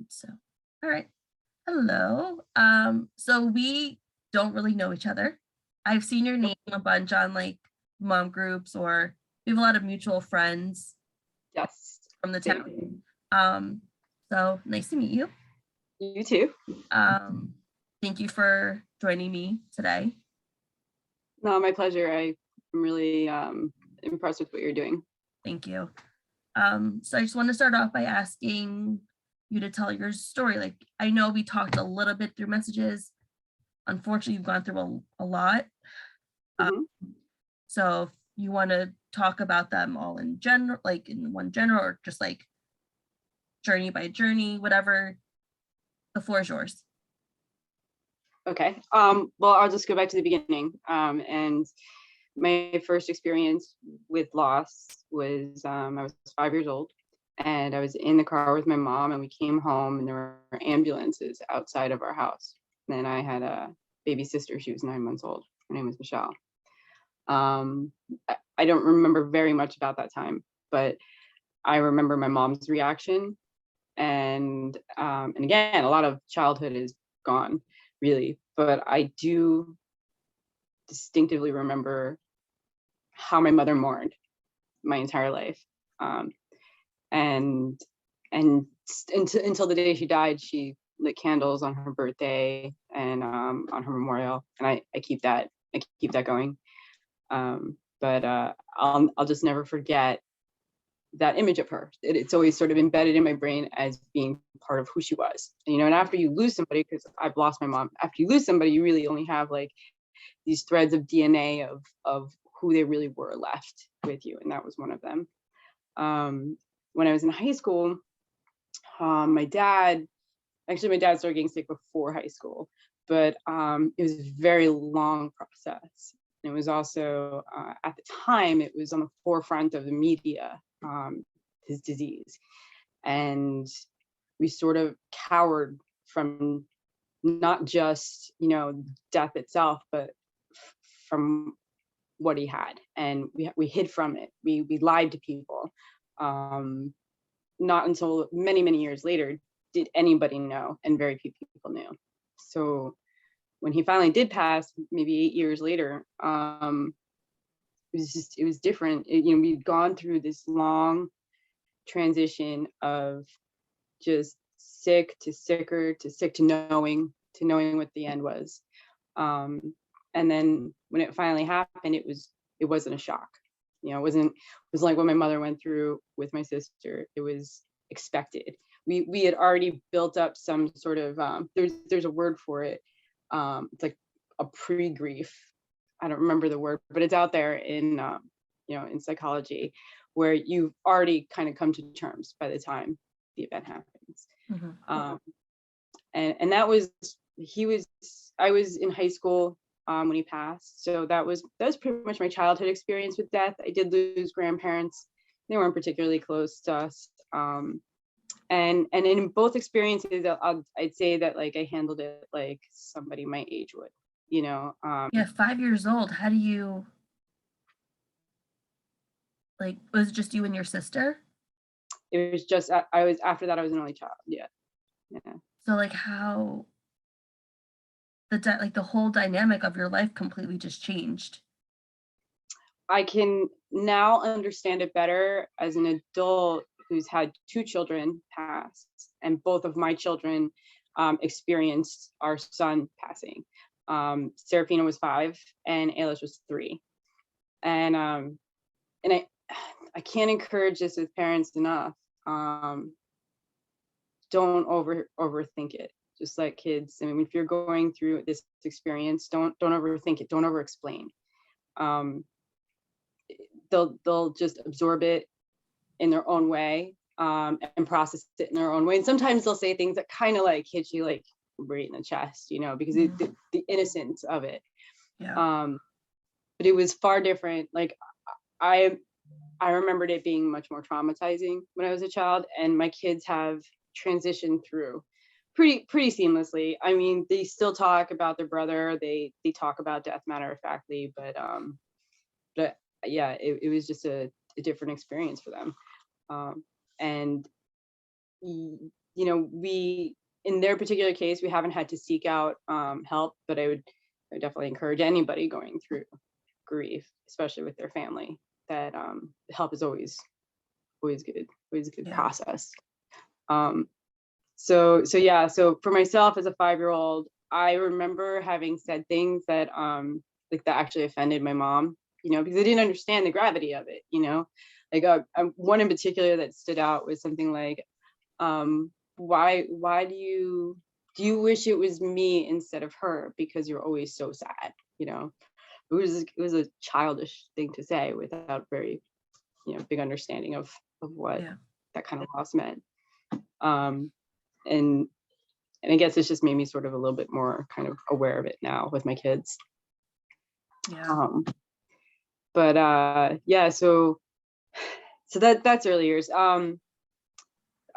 So, all right. Hello. So we don't really know each other. I've seen your name a bunch on like mom groups, or we have a lot of mutual friends Yes. from the Same. town. Um, so nice to meet you. You too. Um, Thank you for joining me today. No, my pleasure. I'm really impressed with what you're doing. Thank you. So I just want to start off by asking you to tell your story. Like, I know we talked a little bit through messages. Unfortunately, you've gone through a lot. Uh, hmm so if you want to talk about them all in general, like in one general, or just like journey by journey, whatever, the floor is yours. Okay. Well, I'll just go back to the beginning. And my first experience with loss was I was 5 years old, and I was in the car with my mom, and we came home, and there were ambulances outside of our house. And I had a baby sister. She was 9 months old. Her name was Michelle. I don't remember very much about that time, but I remember my mom's reaction. And again, a lot of childhood is gone, really, but I do distinctively remember how my mother mourned my entire life. um, and until the day she died, she lit candles on her birthday and on her memorial, and I keep that going. But I'll just never forget that image of her. It's always sort of embedded in my brain as being part of who she was. And after you lose somebody, because I've lost my mom, after you lose somebody, you really only have like these threads of DNA of who they really were left with you, and that was one of them. When I was in high school, my dad my dad started getting sick before high school, but it was a very long process. And it was also at the time it was on the forefront of the media, his disease, and we sort of cowered from not just death itself, but from what he had, and we hid from it. We lied to people. Um, Not until many many years later did anybody know, and very few people knew. So when he finally did pass, maybe 8 years later, it was different. We'd gone through this long transition of just sick to sicker to sick to knowing what the end was. Um, and then when it finally happened, it wasn't a shock. It was like what my mother went through with my sister. It was expected. We had already built up some sort of there's a word for it. It's like a pre-grief. I don't remember the word, but it's out there in psychology, where you've already kind of come to terms by the time the event happens. Mhm. Um, and that was he was I was in high school when he passed, so that was pretty much my childhood experience with death. I did lose grandparents. They weren't particularly close to us. And in both experiences, I'd say that like I handled it like somebody my age would. you know um Yeah, 5 years old. How do you like? Was it just you and your sister? it was just I was after that I was an only child. Yeah. So like, how like the whole dynamic of your life completely just changed. I can now understand it better as an adult who's had two children pass, and both of my children experienced our son passing. Serafina was 5, and Aylish was 3. And I can't encourage this with parents enough. Um, don't overthink it. Just like kids. I mean, if you're going through this experience, don't overthink it. Don't over explain. Um, they'll just absorb it in their own way, and process it in their own way. And sometimes they'll say things that kind of like hit you like right in the chest, because Mhm. the innocence of it. Yeah. Um, but it was far different. Like I I remembered it being much more traumatizing when I was a child, and my kids have transitioned through pretty seamlessly. I mean, they still talk about their brother. They talk about death matter of factly, but yeah, it was just a different experience for them. And we, in their particular case, we haven't had to seek out help, but I would definitely encourage anybody going through grief, especially with their family, that help is always good, always a good Yeah. process. So yeah, so for myself as a 5-year-old, I remember having said things that like that actually offended my mom, because I didn't understand the gravity of it, like one in particular that stood out was something like, why do you wish it was me instead of her, because you're always so sad. It was a childish thing to say without very big understanding of what Yeah. that kind of loss meant. And I guess it's just made me sort of a little bit more kind of aware of it now with my kids. Yeah. But yeah, so that's early years. I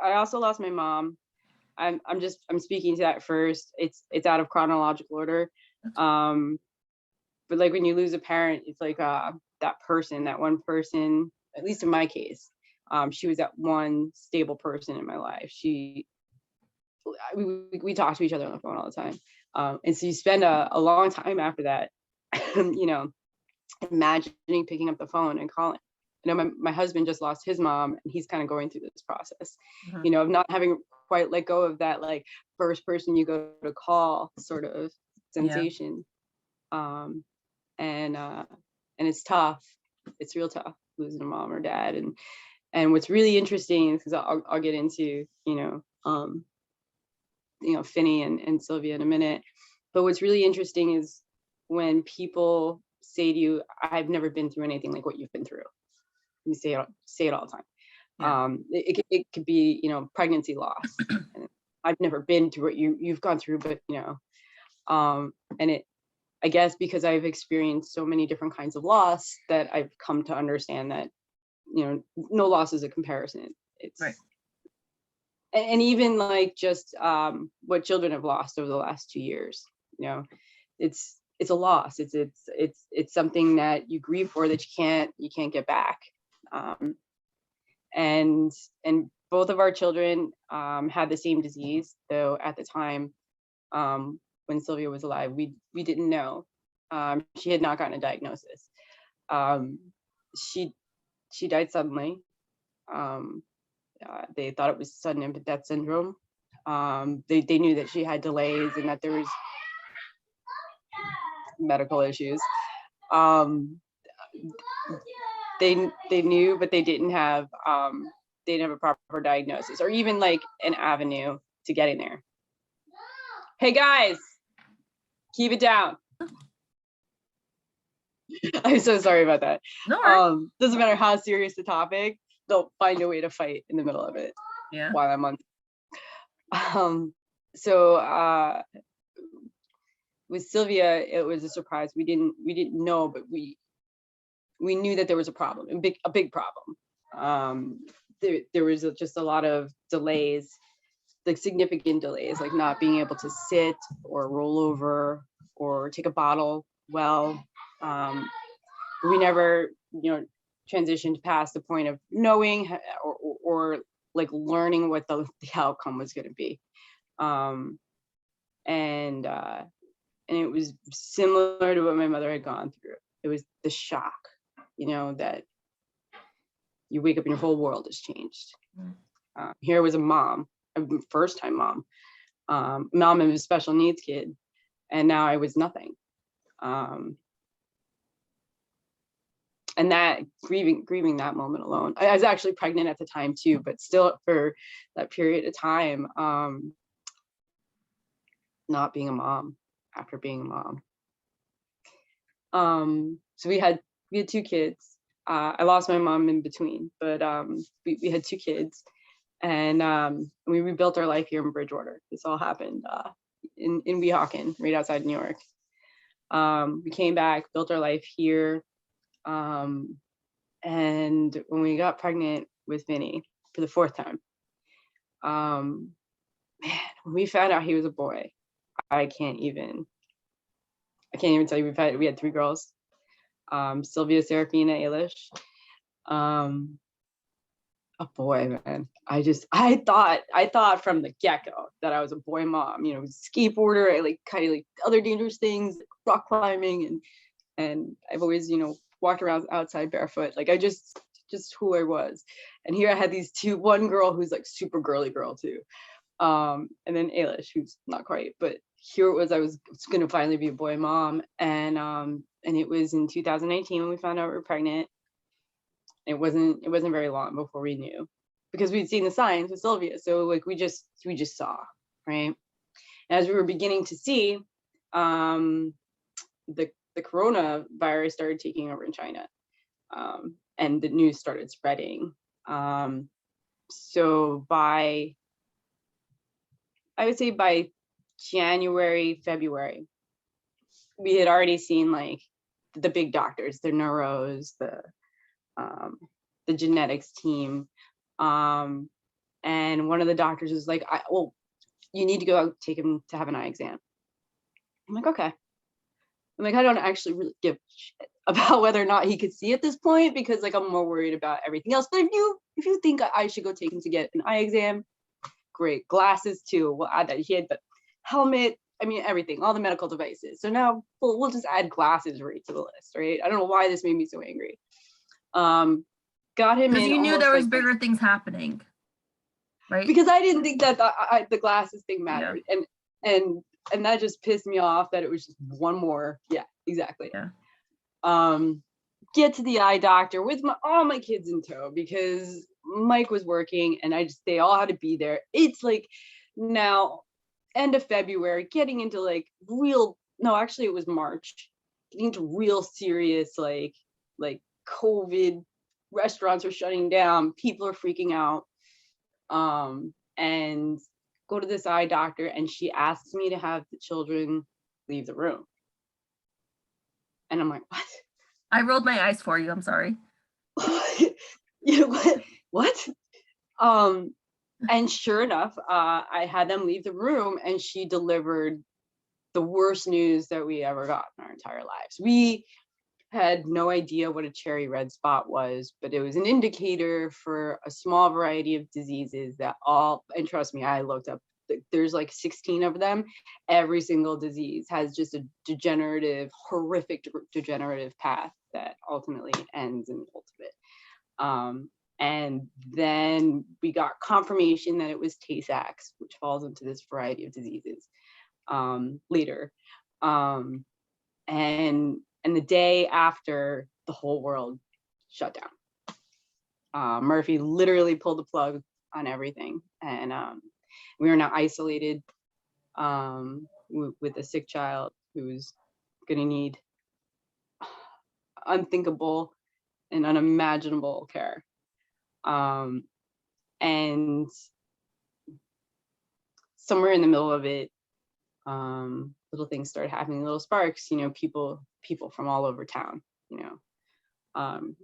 also lost my mom. I'm speaking to that first. It's out of chronological order. But like when you lose a parent, it's like that one person, at least in my case, she was that one stable person in my life. We talk to each other on the phone all the time. And so you spend a long time after that, imagining picking up the phone and calling. My husband just lost his mom, and he's kind of going through this process, of not having quite let go of that like first person you go to call sort of sensation. And it's tough. It's real tough losing a mom or dad. And what's really interesting, because I'll get into Finney and Sylvia in a minute, but what's really interesting is when people say to you, I've never been through anything like what you've been through. You say it all the time. Yeah. It could be pregnancy loss. I've never been through what you've gone through, but and it, I guess because I've experienced so many different kinds of loss, that I've come to understand that no loss is a comparison. It's Right. And even like just what children have lost over the last 2 years, it's a loss. It's something that you grieve for, that you can't get back. And both of our children had the same disease, though at the time when Sylvia was alive, we didn't know. She had not gotten a diagnosis. She died suddenly. They thought it was sudden infant death syndrome. They knew that she had delays and that there was medical issues. They knew, but they didn't have a proper diagnosis or even like an avenue to getting there. Hey guys, keep it down. I'm so sorry about that. No. Doesn't matter how serious the topic, they'll find a way to fight in the middle of it. Yeah. While I'm on. So with Sylvia, it was a surprise. We didn't know, but we knew that there was a problem, a big problem. There was just a lot of delays, like significant delays, like not being able to sit or roll over or take a bottle well. We never, transitioned past the point of knowing or like learning what the outcome was going to be. And it was similar to what my mother had gone through. It was the shock, that you wake up and your whole world has changed. Here was a mom, a first-time mom of a special needs kid, and now I was nothing. And that grieving that moment alone. I was actually pregnant at the time too, but still for that period of time, not being a mom after being a mom. So we had 2 kids. I lost my mom in between, but we had 2 kids, and we rebuilt our life here in Bridgewater. This all happened in Weehawken, right outside New York. We came back, built our life here. And when we got pregnant with Vinny for the 4th time, man, when we found out he was a boy, I can't even tell you. We had 3 girls, Sylvia, Serafina, Ailish. A boy, man. I thought from the get-go that I was a boy mom, you know, skateboarder. I like kind of like other dangerous things, rock climbing, and I've always, you know, walked around outside barefoot. Like I just who I was. And here I had these two, one girl who's like super girly girl too. And then Ailish, who's not quite, but here it was, I was gonna finally be a boy mom. And it was in 2018 when we found out we were pregnant. It wasn't very long before we knew, because we'd seen the signs with Sylvia. So like we just saw, right? And as we were beginning to see, the coronavirus started taking over in China, and the news started spreading. So I would say by January, February, we had already seen like the big doctors, the neuros, the genetics team. And one of the doctors was like, well, you need to go out, take him to have an eye exam. I'm like, okay. I'm like, I don't actually really give a shit about whether or not he could see at this point, because like I'm more worried about everything else. But if you think I should go take him to get an eye exam, great. Glasses too. We'll add that. He had the helmet. I mean, everything, all the medical devices. So now we'll just add glasses right to the list, right? I don't know why this made me so angry. Got him in. Because you knew there was bigger things happening, right? Because I didn't think that the glasses thing mattered, yeah. And that just pissed me off that it was just one more. Yeah, exactly. Yeah. Get to the eye doctor with all my kids in tow, because Mike was working and they all had to be there. It's like now end of February, getting into like actually it was March, getting into real serious like COVID. Restaurants are shutting down, people are freaking out, and go to this eye doctor, and she asks me to have the children leave the room. And I'm like, what? I rolled my eyes for you, I'm sorry. You know what? And sure enough, I had them leave the room, and she delivered the worst news that we ever got in our entire lives. We had no idea what a cherry red spot was, but it was an indicator for a small variety of diseases that and trust me, I looked up, there's like 16 of them. Every single disease has just a horrific degenerative path that ultimately ends in ultimate. And then we got confirmation that it was Tay-Sachs, which falls into this variety of diseases later. And the day after, the whole world shut down. Murphy literally pulled the plug on everything. And we are now isolated with a sick child who's gonna need unthinkable and unimaginable care. And somewhere in the middle of it, little things started happening, little sparks, you know, people from all over town, you know,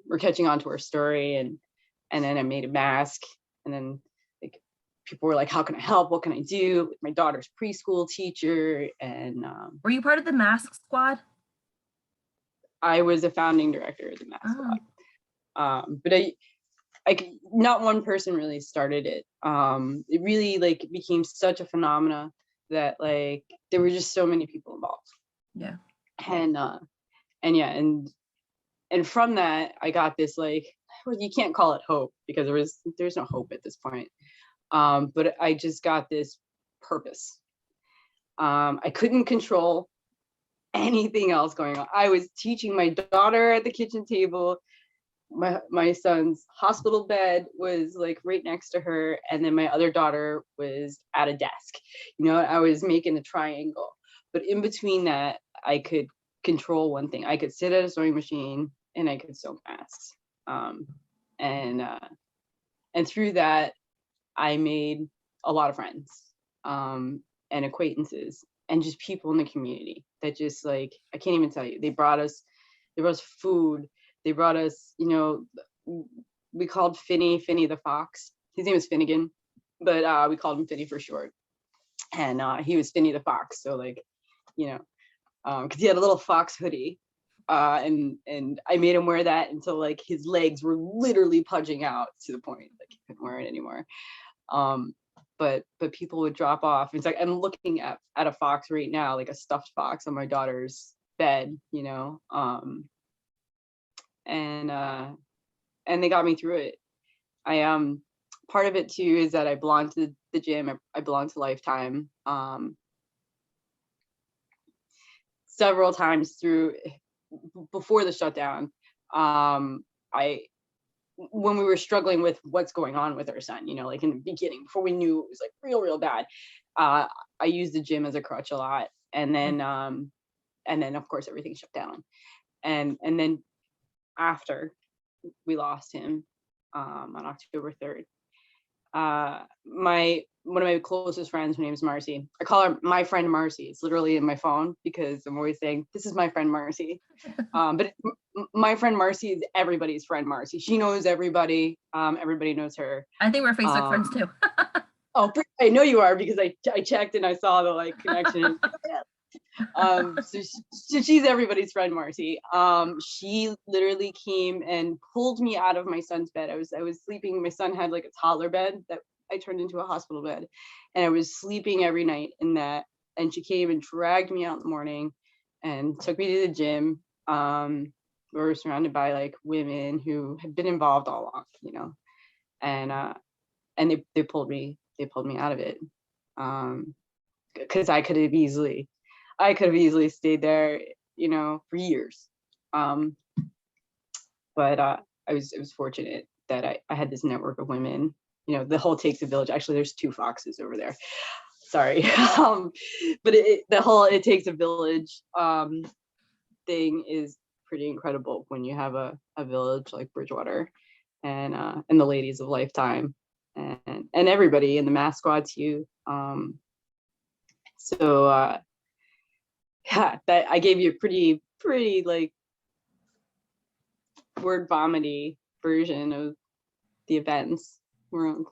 were catching on to our story, and then I made a mask, and then like people were like, how can I help? What can I do? My daughter's preschool teacher. And were you part of the mask squad? I was a founding director of the mask squad. But I not one person really started it. It really like became such a phenomena that like there were just so many people involved. Yeah. And from that I got this like, well, you can't call it hope, because there's no hope at this point. But I just got this purpose. I couldn't control anything else going on. I was teaching my daughter at the kitchen table. My son's hospital bed was like right next to her, and then my other daughter was at a desk. You know, I was making a triangle, but in between that, I could control one thing. I could sit at a sewing machine and I could sew masks. And through that, I made a lot of friends, and acquaintances, and just people in the community that just like, I can't even tell you, they brought us food. They brought us, you know, we called Finny the fox. His name is Finnegan, but we called him Finny for short. And he was Finny the fox. So like, you know, because he had a little fox hoodie. And I made him wear that until like his legs were literally pudging out to the point like couldn't wear it anymore. But people would drop off. It's like I'm looking at a fox right now, like a stuffed fox on my daughter's bed, and they got me through it. I part of it too is that I belong to the gym. I belong to Lifetime. Several times before the shutdown, I when we were struggling with what's going on with our son, like in the beginning, before we knew it was like real bad, I used the gym as a crutch a lot, and then of course everything shut down, and then after we lost him on October 3rd, one of my closest friends, her name is Marcy. I call her my friend Marcy. It's literally in my phone because I'm always saying, this is my friend Marcy. But my friend Marcy is everybody's friend Marcy. She knows everybody. Everybody knows her. I think we're Facebook friends too. Oh, I know you are because I checked and I saw the connection. So she's everybody's friend Marcy. She literally came and pulled me out of my son's bed. I was sleeping. My son had like a toddler bed that I turned into a hospital bed, and I was sleeping every night in that. And she came and dragged me out in the morning and took me to the gym. We were surrounded by like women who had been involved all along, and they pulled me out of it, because I could have easily stayed there, for years. But I was fortunate that I had this network of women. The whole takes a village. Actually, there's 2 foxes over there. Sorry. But the whole it takes a village thing is pretty incredible when you have a village like Bridgewater and the ladies of Lifetime and everybody in the mass squad too. So yeah, that I gave you a pretty like word vomity version of the events.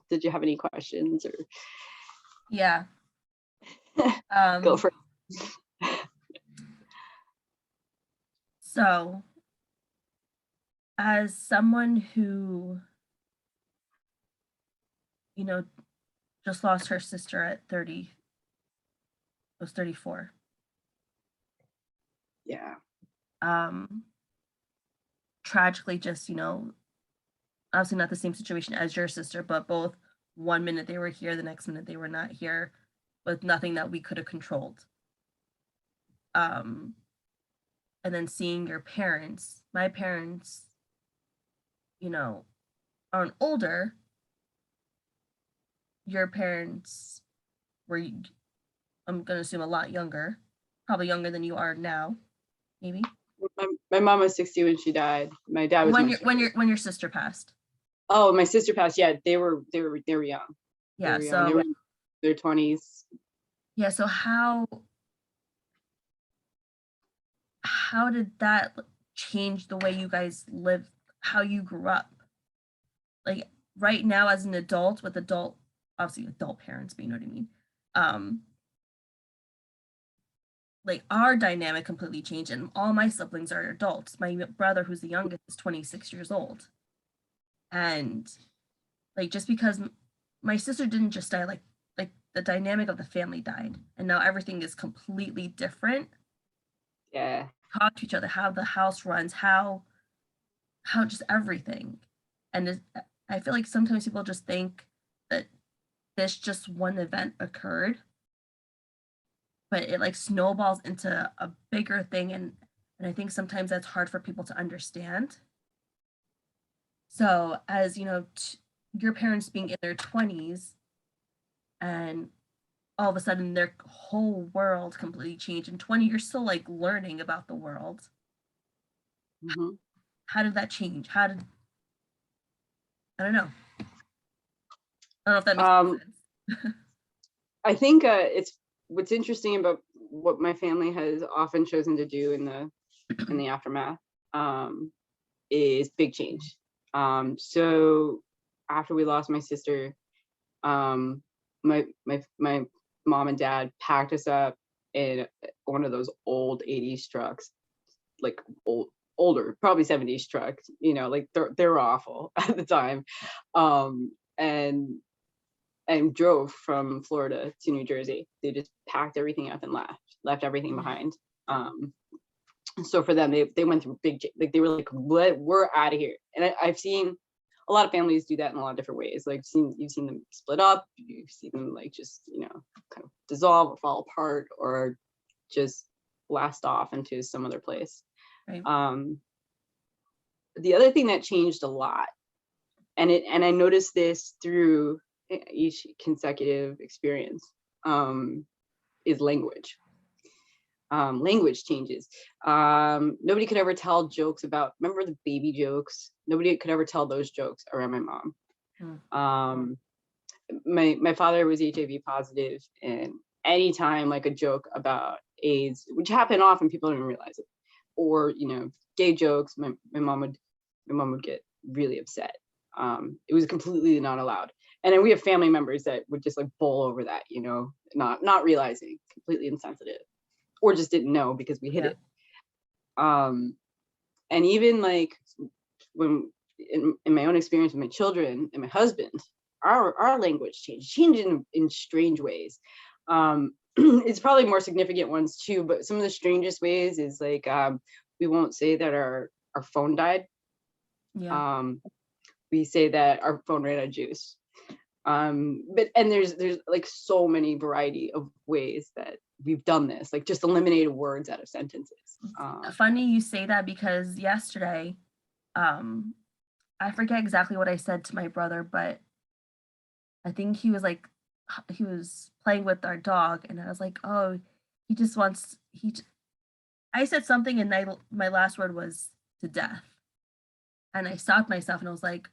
Did you have any questions or? Yeah. Go for it. So, as someone who, just lost her sister at 30, was 34. Yeah. Tragically, just, obviously not the same situation as your sister, but both one minute they were here, the next minute they were not here, with nothing that we could have controlled. And then seeing your parents, my parents, aren't older. Your parents were, I'm going to assume, a lot younger, probably younger than you are now, maybe. My mom was 60 when she died. My dad was when your sister passed. Oh, my sister passed. Yeah, they were young. Yeah, they so were in their 20s. Yeah, so how did that change the way you guys live, how you grew up? Like right now as an adult with obviously adult parents, but you know what I mean? Like our dynamic completely changed, and all my siblings are adults. My brother, who's the youngest, is 26 years old. And like, just because my sister didn't just die, like the dynamic of the family died, and now everything is completely different. Yeah. Talk to each other, how the house runs, how just everything. And I feel like sometimes people just think that this just one event occurred, but it like snowballs into a bigger thing, and I think sometimes that's hard for people to understand. So as your parents being in their 20s and all of a sudden their whole world completely changed. In 20, you're still like learning about the world. Mm-hmm. How did that change? I don't know. I don't know if that makes sense. I think it's what's interesting about what my family has often chosen to do in the aftermath is big change. So after we lost my sister, my mom and dad packed us up in one of those old 80s trucks, like older, probably 70s trucks, like they're awful at the time. and drove from Florida to New Jersey. They just packed everything up and left everything behind. So for them, they went through like they were like, what, we're out of here. And I've seen a lot of families do that in a lot of different ways. Like you've seen them split up, you've seen them like just, kind of dissolve or fall apart or just blast off into some other place. Right. The other thing that changed a lot, and I noticed this through each consecutive experience, is language. Language changes. Nobody could ever tell jokes about, remember the baby jokes? Nobody could ever tell those jokes around my mom. My father was HIV positive, and anytime like a joke about AIDS, which happened often, people don't even realize it, or gay jokes, my mom would get really upset. It was completely not allowed. And then we have family members that would just like bowl over that, not realizing, completely insensitive, or just didn't know because we hid it. And even like when in my own experience with my children and my husband, our language changed in strange ways. It's probably more significant ones too, but some of the strangest ways is like we won't say that our phone died. We say that our phone ran out of juice. But there's like so many variety of ways that we've done this, like just eliminated words out of sentences. Funny you say that, because yesterday, I forget exactly what I said to my brother, but I think he was playing with our dog, and I was like, oh, he just wants, I said something, and my last word was to death. And I stopped myself and I was like,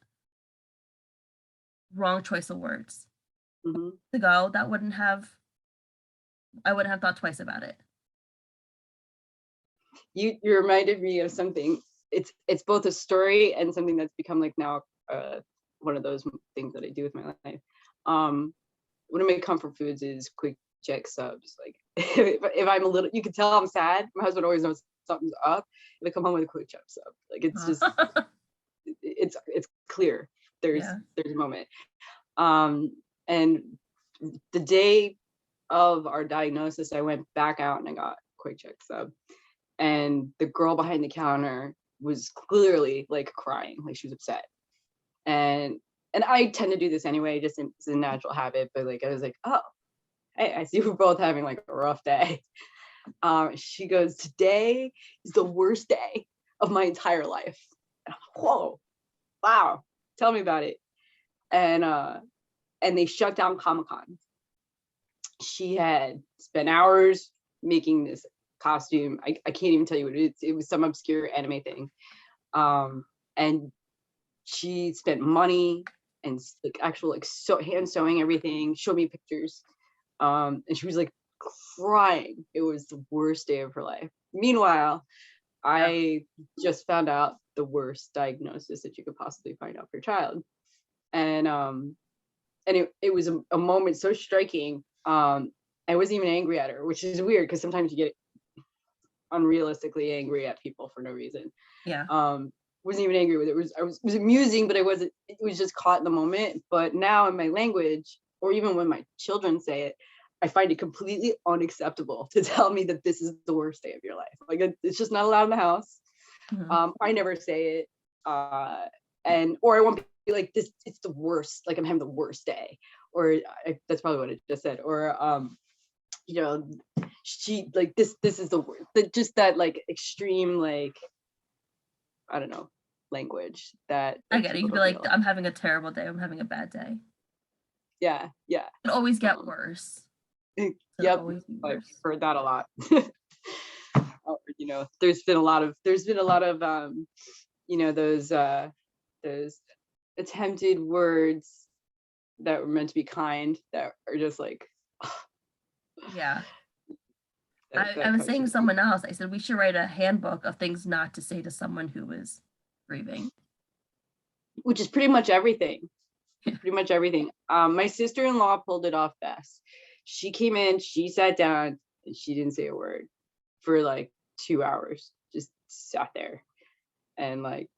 wrong choice of words. To go, I wouldn't have thought twice about it. You reminded me of something. It's both a story and something that's become like now one of those things that I do with my life. One of my comfort foods is Quick Check subs. Like if I'm a little, you can tell I'm sad. My husband always knows something's up. If I come home with a Quick Check sub, like it's just it's clear. There's a moment. And the day of our diagnosis, I went back out and I got Quick Check sub, and the girl behind the counter was clearly like crying, like she was upset. And I tend to do this anyway, just it's a natural habit, but like I was like, oh, hey, I see we're both having like a rough day. She goes, today is the worst day of my entire life. And I'm like, whoa, wow, tell me about it. And they shut down Comic-Con. She had spent hours making this costume. I can't even tell you what it is. It was some obscure anime thing. And she spent money and like actual like hand sewing everything, showed me pictures. And she was like crying. It was the worst day of her life. Meanwhile, I just found out the worst diagnosis that you could possibly find out for your child. And it was a moment so striking. I wasn't even angry at her, which is weird because sometimes you get unrealistically angry at people for no reason. Wasn't even angry with it. It was amusing, but it was just caught in the moment. But now in my language, or even when my children say it, I find it completely unacceptable to tell me that this is the worst day of your life. Like it's just not allowed in the house. I never say it. Or I won't be like, this, it's the worst, like I'm having the worst day. Or that's probably what I just said. Or she like this is the worst. Just that like extreme, like I don't know, language that I get it. You could be like, I'm having a terrible day, I'm having a bad day. Yeah. It always get worse. Yep, I've heard that a lot. There's been a lot of those attempted words that were meant to be kind that are just like I was saying to someone else, I said we should write a handbook of things not to say to someone who is grieving, which is pretty much everything. My sister-in-law pulled it off best. She came in, she sat down, and she didn't say a word for like 2 hours. Just sat there, and like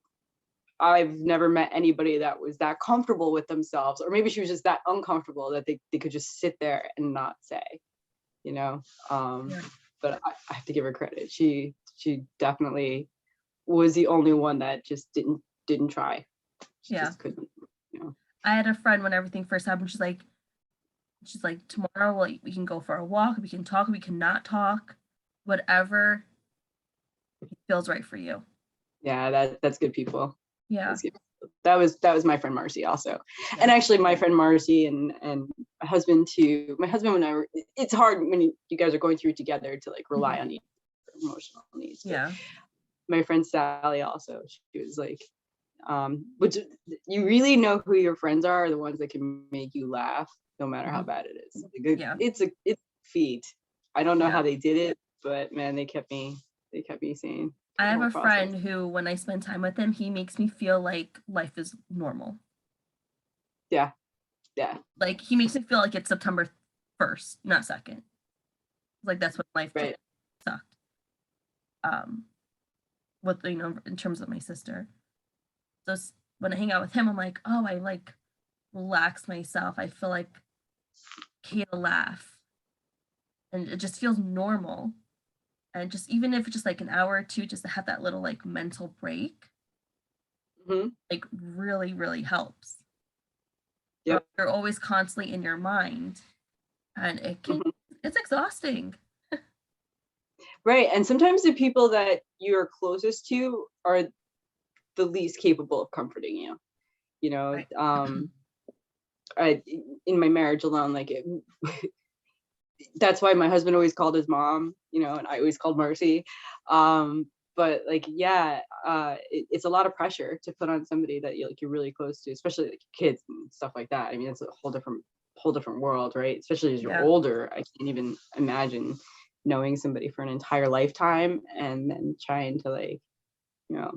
I've never met anybody that was that comfortable with themselves, or maybe she was just that uncomfortable that they could just sit there and not say, you know. Yeah. But I have to give her credit. She definitely was the only one that just didn't try. She Yeah. just couldn't, you know. I had a friend when everything first happened, she's like, tomorrow we can go for a walk, we can talk, we cannot talk, whatever feels right for you. Yeah, that's good people. Yeah. That's good. That was my friend Marcy also. Yeah. And actually my friend Marcy and my husband too. My husband and I were, it's hard when you guys are going through it together to like rely on each other for emotional needs. But Yeah. my friend Sally also, she was like, which you really know who your friends are the ones that can make you laugh no matter how bad it is. Like, Yeah. it's a feat. I don't know Yeah. how they did it, but man, they kept me sane. I The have whole a process. friend who, when I spend time with him, he makes me feel like life is normal. Yeah. Like he makes me feel like it's September 1st, not 2nd. Like that's when life Right. sucked. With in terms of my sister. So when I hang out with him, I'm like, oh, I like relax myself. I feel like okay to laugh, and it just feels normal. And just even if it's just like an hour or two, just to have that little like mental break, like really, really helps. Yep. You're always constantly in your mind, and it's exhausting. Right. And sometimes the people that you're closest to are the least capable of comforting you. You know, Right. in my marriage alone, like that's why my husband always called his mom, you know, and I always called Marcy. But like, yeah, it's a lot of pressure to put on somebody that you're really close to, especially like kids and stuff like that. I mean, it's a whole different world, right? Especially as you're older, I can't even imagine knowing somebody for an entire lifetime and then trying to like, you know,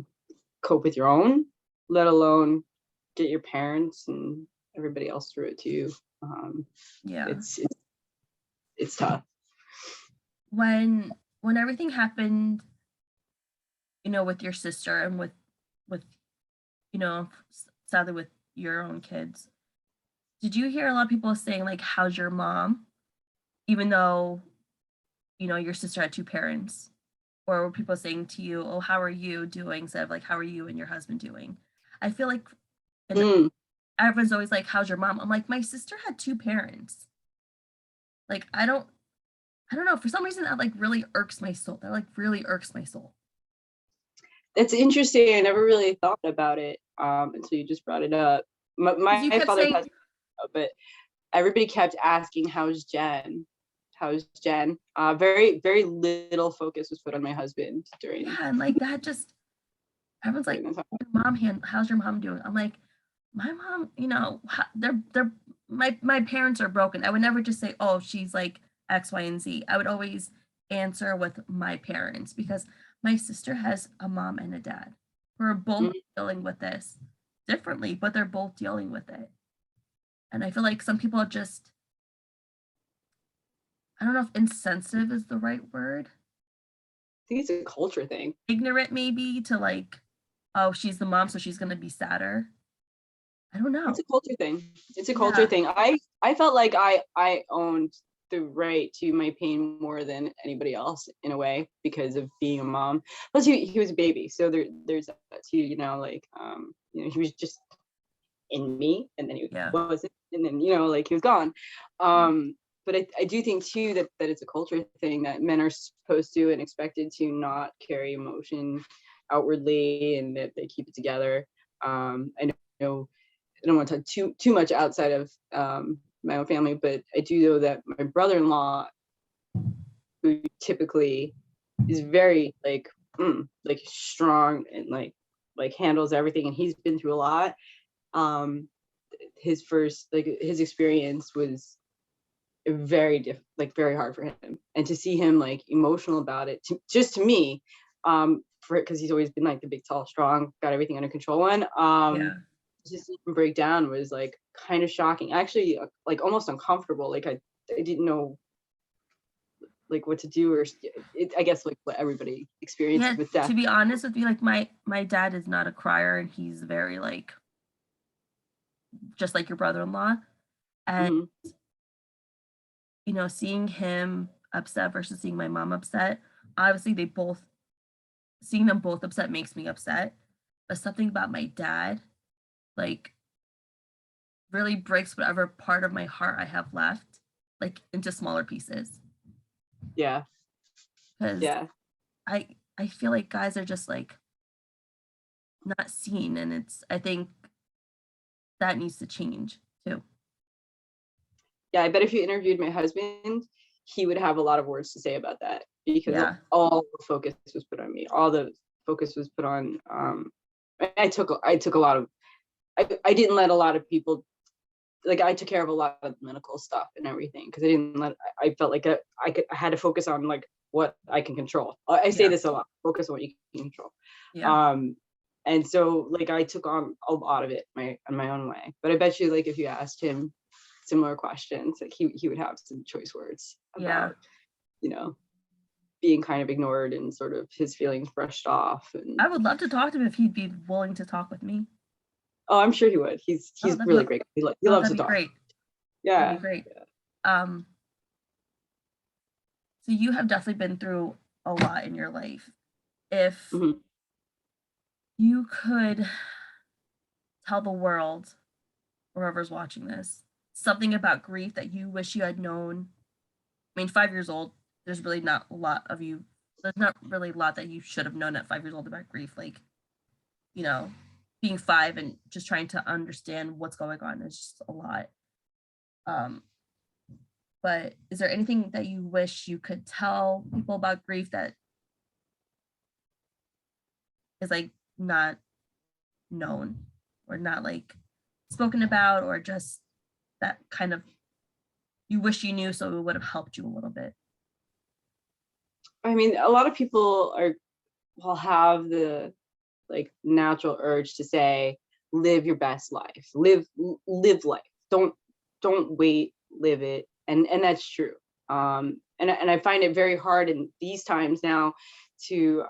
cope with your own, let alone get your parents and everybody else through it too. Yeah. It's tough. When everything happened, with your sister and with sadly with your own kids, did you hear a lot of people saying like, how's your mom? Even though, your sister had two parents, or were people saying to you, oh, how are you doing? Instead of like, how are you and your husband doing? I feel like everyone's always like, how's your mom? I'm like, my sister had two parents. Like, I don't know. For some reason that like really irks my soul. That like really irks my soul. It's interesting. I never really thought about it until you just brought it up. My father passed, but everybody kept asking, how's Jen? How's Jen? Very, very little focus was put on my husband during. Yeah, and like that just, everyone's like, how's your mom doing? I'm like, my mom, they're my parents are broken. I would never just say, oh, she's like X, Y, and Z. I would always answer with my parents, because my sister has a mom and a dad who are both dealing with this differently, but they're both dealing with it. And I feel like some people are just, I don't know if insensitive is the right word. I think it's a culture thing. Ignorant, maybe, to like, oh, she's the mom, so she's going to be sadder. I don't know. It's a culture thing. It's a culture thing. I felt like I owned the right to my pain more than anybody else in a way, because of being a mom. Plus he was a baby, so there's that too, like he was just in me, and then he wasn't, and then like he was gone. But I do think too that it's a culture thing, that men are supposed to and expected to not carry emotion outwardly, and that they keep it together. I know I don't want to talk too much outside of my own family, but I do know that my brother-in-law, who typically is very like strong and like handles everything, and he's been through a lot. His experience was very very hard for him, and to see him like emotional about it, to me, because he's always been like the big, tall, strong, got everything under control one. To see him break down was like kind of shocking, actually, like almost uncomfortable. Like I didn't know like what to do, or I guess like what everybody Yeah, experiences with death. to be honest with you, like my dad is not a crier and he's very like just like your brother-in-law. And Mhm. seeing him upset versus seeing my mom upset, obviously they both seeing them both upset makes me upset. But something about my dad, like, really breaks whatever part of my heart I have left, like, into smaller pieces. Yeah, Because yeah. I feel like guys are just like not seen, and I think that needs to change too. Yeah, I bet if you interviewed my husband, he would have a lot of words to say about that, because Yeah, all the focus was put on me. All the focus was put on. I took a lot of. I didn't let a lot of people, like, I took care of a lot of medical stuff and everything, because I didn't let. I felt like I had to focus on like what I can control. I say yeah, this a lot. Focus on what you can control. yeah. Um, and so like I took on a lot of it on my own way. But I bet you, like, if you asked him similar questions, like he would have some choice words Yeah. about, you know, being kind of ignored and sort of his feelings brushed off. And I would love to talk to him if he'd be willing to talk with me. oh, I'm sure he would. Oh, He's really great. He loves that'd to be talk. great. That'd be Yeah. great. Um, so you have definitely been through a lot in your life. If Mhm. you could tell the world, or whoever's watching this, something about grief that you wish you had known. I mean, 5 years old, there's really not a lot of you. There's not really a lot that you should have known at 5 years old about grief. Like, you know, being five and just trying to understand what's going on is just a lot. Um, but is there anything that you wish you could tell people about grief that is like not known or not like spoken about, or just that kind of you wish you knew so it would have helped you a little bit? I mean, a lot of people will have the like natural urge to say, live your best life, live life. Don't wait, live it. And that's true. And I find it very hard in these times now to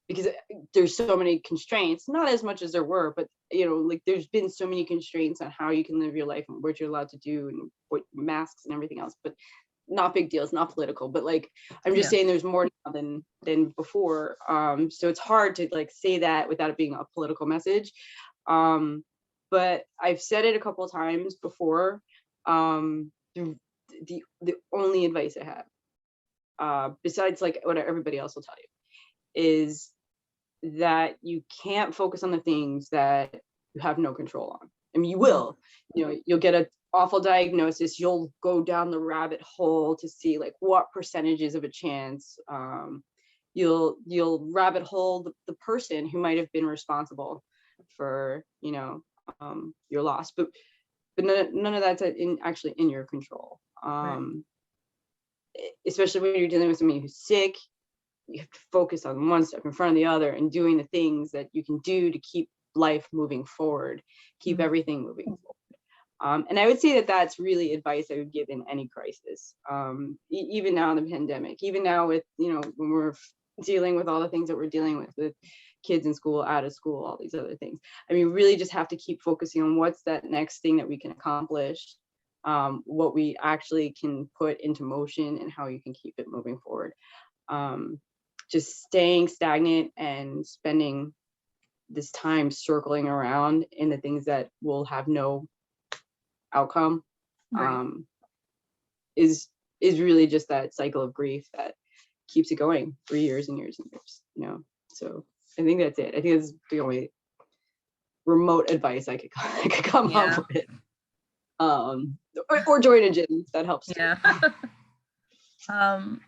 because there's so many constraints, not as much as there were, but like there's been so many constraints on how you can live your life and what you're allowed to do and what masks and everything else. But not big deals, not political, but like I'm just Yeah, saying there's more now than before. So it's hard to like say that without it being a political message. Um, but I've said it a couple of times before. The only advice I have, besides like what everybody else will tell you, is that you can't focus on the things that you have no control on. I mean, you mhm, will, you'll get an awful diagnosis. You'll go down the rabbit hole to see like what percentages of a chance. You'll rabbit hole the person who might have been responsible for, your loss, but none of that's actually in your control. right. Especially when you're dealing with somebody who's sick, you have to focus on one step in front of the other and doing the things that you can do to keep life moving forward, keep Mhm, everything moving forward. And I would say that that's really advice I would give in any crisis, even now in the pandemic, even now with, when we're dealing with all the things that we're dealing with kids in school, out of school, all these other things. I mean, really just have to keep focusing on what's that next thing that we can accomplish, what we actually can put into motion and how you can keep it moving forward. Um, just staying stagnant and spending this time circling around in the things that will have no outcome, right. um, is really just that cycle of grief that keeps it going for years and years and years. So I think that's it. I think that's the only remote advice I could I could come up Yeah, with. Or join a gym, that helps too. yeah. um,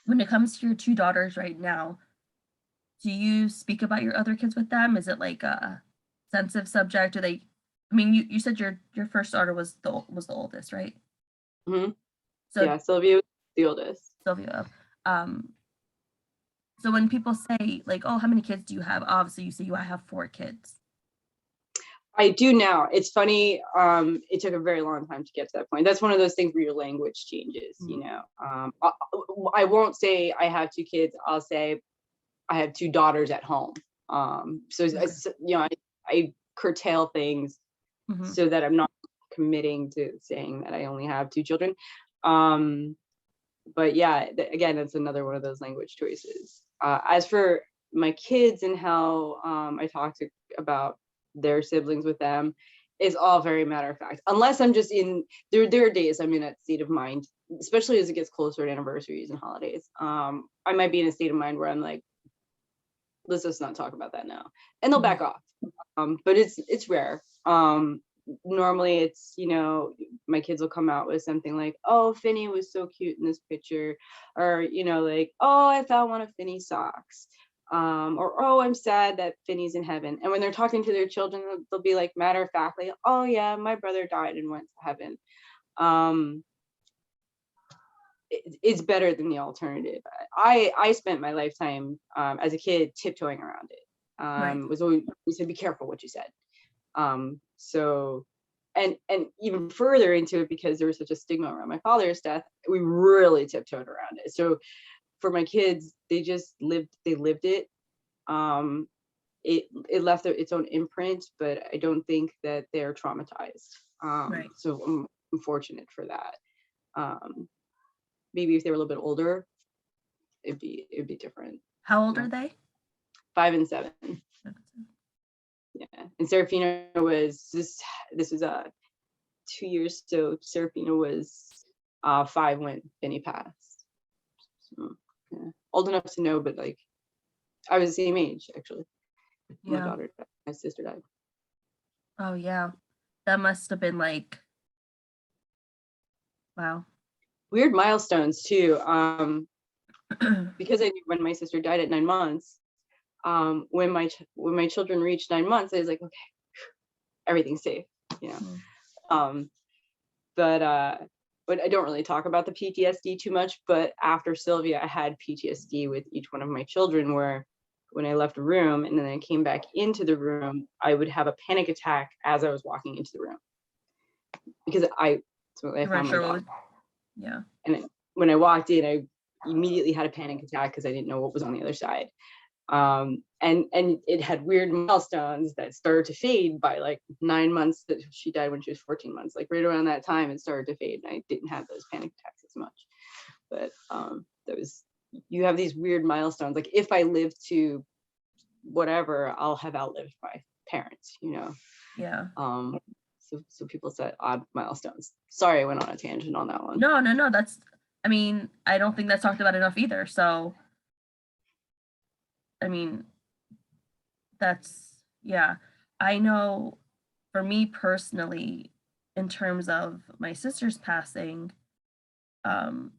when it comes to your two daughters right now, do you speak about your other kids with them? Is it like a sensitive subject? Do they? I mean, you said your first daughter was the oldest, right? Hmm. So Yeah, Sylvia was the oldest. Sylvia, um, so when people say like, "Oh, how many kids do you have?" Obviously, you say you I have 4 kids. I do now. It's funny. It took a very long time to get to that point. That's one of those things where your language changes, you know. I won't say I have two kids. I'll say I have two daughters at home. So, Okay. you know, I curtail things Mhm. so that I'm not committing to saying that I only have two children. But yeah, again, it's another one of those language choices. As for my kids and how I talk about their siblings with them, is all very matter of fact. Unless I'm just in there are days I'm in a state of mind, especially as it gets closer to anniversaries and holidays. I might be in a state of mind where I'm like, let's just not talk about that now, and they'll Mhm. back off. But it's rare. Normally it's, you know, my kids will come out with something like, oh, Finny was so cute in this picture, or, you know, like, oh, I found one of Finny's socks, or oh, I'm sad that Finny's in heaven. And when they're talking to their children, they'll be like, matter of factly, oh yeah, my brother died and went to heaven. um it's better than the alternative. I spent my lifetime as a kid tiptoeing around it. Right. Was always, we said, be careful what you said. So, and even further into it, because there was such a stigma around my father's death, we really tiptoed around it. So for my kids, they lived it. Um, it left its own imprint, but I don't think that they're traumatized. Right. So I'm fortunate for that. Maybe if they were a little bit older, it'd be different. How old You are know, they? 5 and 7. Yeah, and Serafina was this was 2 years. So Serafina was 5 when Benny passed. So, yeah. Old enough to know, but like I was the same age actually. My Yeah. daughter died. My sister died. Oh yeah. That must have been like, wow. Weird milestones too. Because I knew when my sister died at 9 months. When my children reached 9 months, I was like, okay, everything's safe. You know. Mm. Um, but I don't really talk about the PTSD too much. But after Sylvia, I had PTSD with each one of my children, where when I left a room and then I came back into the room, I would have a panic attack as I was walking into the room, because I You weren't found my sure what dog. was, yeah. And when I walked in, I immediately had a panic attack because I didn't know what was on the other side. And it had weird milestones that started to fade by like 9 months. That she died when she was 14 months, like right around that time it started to fade, and I didn't have those panic attacks as much. But there was you have these weird milestones, like if I live to whatever, I'll have outlived my parents, you know. Yeah. So people set odd milestones. Sorry, I went on a tangent on that one. No, no, no. That's, I mean, I don't think that's talked about enough either. So, I mean, that's, yeah. I know for me personally, in terms of my sister's passing, um,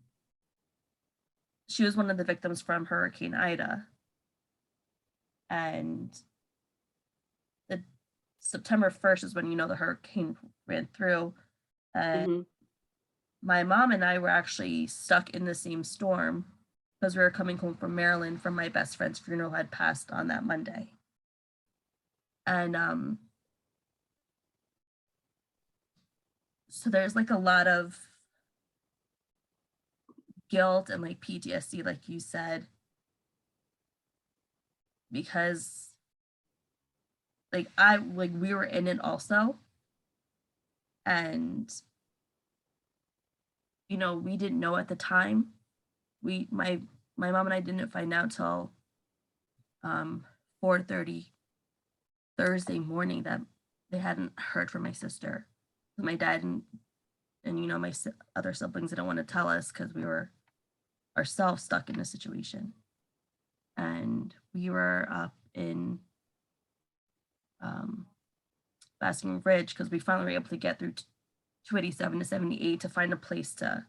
she was one of the victims from Hurricane Ida. And the September 1st is when, you know, the hurricane ran through. And Hmm. my mom and I were actually stuck in the same storm because we were coming home from Maryland from my best friend's funeral had passed on that Monday. And so there's like a lot of guilt and like PTSD, like you said, because like we were in it also. And you know, we didn't know at the time. My mom and I didn't find out till 4:30 Thursday morning that they hadn't heard from my sister. My dad and you know my other siblings didn't want to tell us because we were ourselves stuck in a situation, and we were up in um, Basking Ridge because we finally were able to get through 287 to 78 to find a place to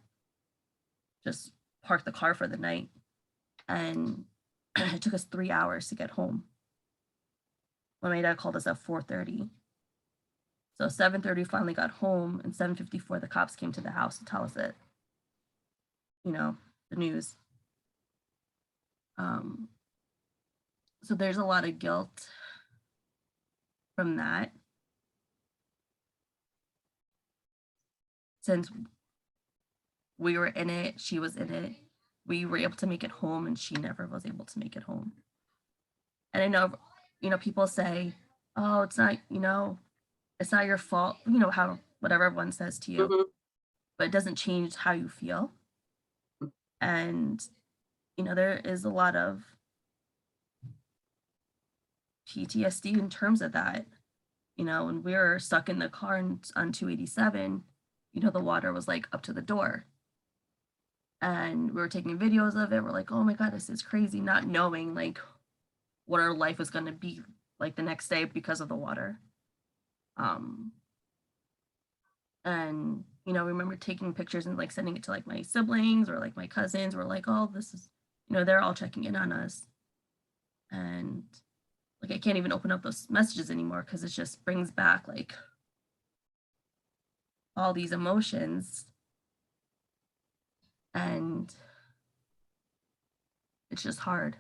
just park the car for the night, and it took us 3 hours to get home when my dad called us at 4:30. So 7:30 finally got home, and 7:54 the cops came to the house to tell us that, you know, the news. Um, so there's a lot of guilt from that. since we were in it, she was in it, we were able to make it home and she never was able to make it home. And I know, people say, oh, it's not, it's not your fault, how whatever everyone says to you, Mhm. but it doesn't change how you feel. And, there is a lot of PTSD in terms of that. When we were stuck in the car on 287, the water was like up to the door. And we were taking videos of it. We're like, oh my God, this is crazy, not knowing like what our life was going to be like the next day because of the water. And remember taking pictures and like sending it to like my siblings or like my cousins. We're like, oh, this is, they're all checking in on us. And like I can't even open up those messages anymore because it just brings back like all these emotions. And it's just hard.